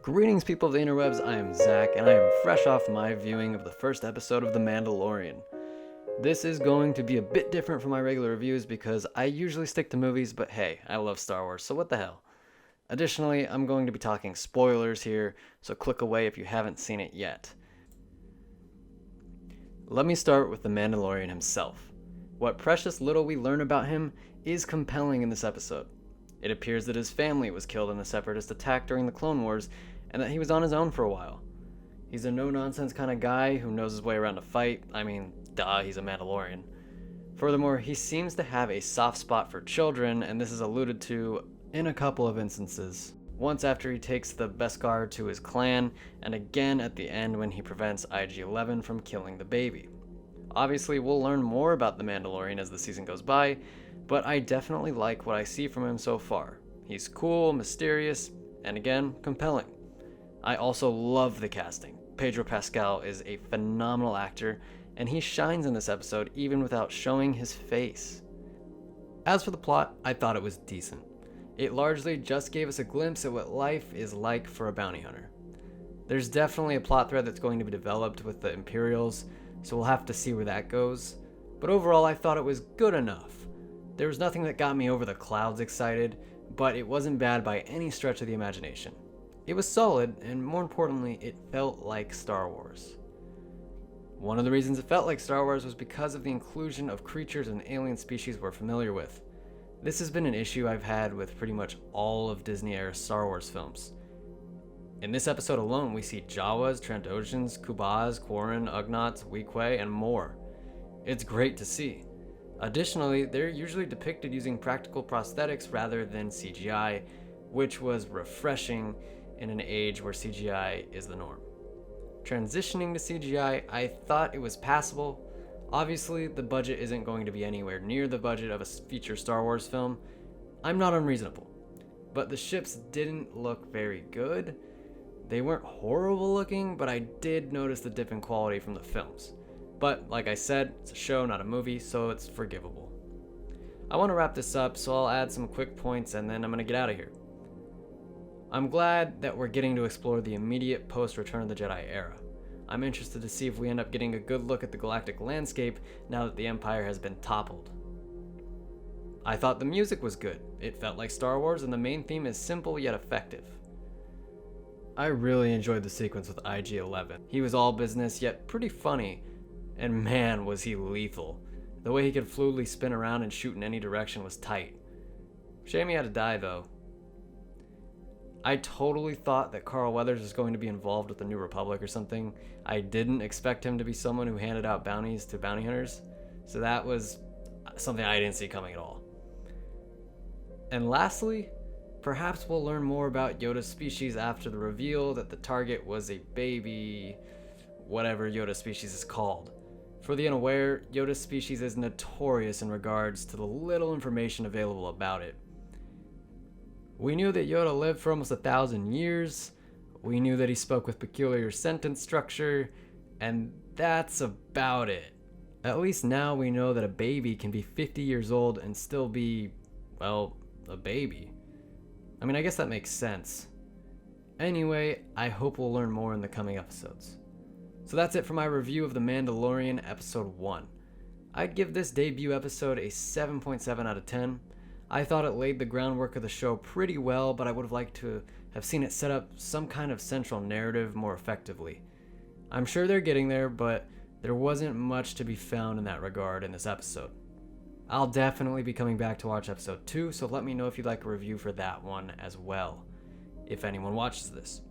Greetings, people of the interwebs. I am Zach, and I am fresh off my viewing of the first episode of The Mandalorian. This is going to be a bit different from my regular reviews because I usually stick to movies, but hey, I love Star Wars, so what the hell. Additionally, I'm going to be talking spoilers here, so click away if you haven't seen it yet. Let me start with the Mandalorian himself. What precious little we learn about him is compelling in this episode. It appears that his family was killed in a separatist attack during the Clone Wars, and that he was on his own for a while. He's a no-nonsense kind of guy who knows his way around a fight. I mean, duh, he's a Mandalorian. Furthermore, he seems to have a soft spot for children, and this is alluded to in a couple of instances. Once after he takes the Beskar to his clan, and again at the end when he prevents IG-11 from killing the baby. Obviously, we'll learn more about the Mandalorian as the season goes by, but I definitely like what I see from him so far. He's cool, mysterious, and again, compelling. I also love the casting. Pedro Pascal is a phenomenal actor, and he shines in this episode even without showing his face. As for the plot, I thought it was decent. It largely just gave us a glimpse at what life is like for a bounty hunter. There's definitely a plot thread that's going to be developed with the Imperials, so we'll have to see where that goes. But overall, I thought it was good enough. There was nothing that got me over the clouds excited, but it wasn't bad by any stretch of the imagination. It was solid, and more importantly, it felt like Star Wars. One of the reasons it felt like Star Wars was because of the inclusion of creatures and alien species we're familiar with. This has been an issue I've had with pretty much all of Disney-era Star Wars films. In this episode alone, we see Jawas, Trandoshans, Kubas, Quarren, Ugnaughts, Weequay, and more. It's great to see. Additionally, they're usually depicted using practical prosthetics rather than CGI, which was refreshing in an age where CGI is the norm. Transitioning to CGI, I thought it was passable. Obviously, the budget isn't going to be anywhere near the budget of a feature Star Wars film. I'm not unreasonable. But the ships didn't look very good. They weren't horrible looking, but I did notice the dip in quality from the films. But, like I said, it's a show, not a movie, so it's forgivable. I want to wrap this up, so I'll add some quick points and then I'm going to get out of here. I'm glad that we're getting to explore the immediate post-Return of the Jedi era. I'm interested to see if we end up getting a good look at the galactic landscape now that the Empire has been toppled. I thought the music was good. It felt like Star Wars, and the main theme is simple yet effective. I really enjoyed the sequence with IG-11. He was all business, yet pretty funny, and man was he lethal. The way he could fluidly spin around and shoot in any direction was tight. Shame he had to die though. I totally thought that Carl Weathers was going to be involved with the New Republic or something. I didn't expect him to be someone who handed out bounties to bounty hunters, so that was something I didn't see coming at all. And lastly, perhaps we'll learn more about Yoda's species after the reveal that the target was a baby, whatever Yoda's species is called. For the unaware, Yoda's species is notorious in regards to the little information available about it. We knew that Yoda lived for almost 1,000 years, we knew that he spoke with peculiar sentence structure, and that's about it. At least now we know that a baby can be 50 years old and still be, well, a baby. I mean, I guess that makes sense. Anyway, I hope we'll learn more in the coming episodes. So that's it for my review of The Mandalorian Episode 1. I'd give this debut episode a 7.7 out of 10. I thought it laid the groundwork of the show pretty well, but I would have liked to have seen it set up some kind of central narrative more effectively. I'm sure they're getting there, but there wasn't much to be found in that regard in this episode. I'll definitely be coming back to watch episode 2, so let me know if you'd like a review for that one as well, if anyone watches this.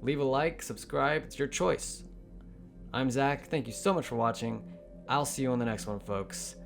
Leave a like, subscribe, it's your choice. I'm Zach, thank you so much for watching. I'll see you on the next one, folks.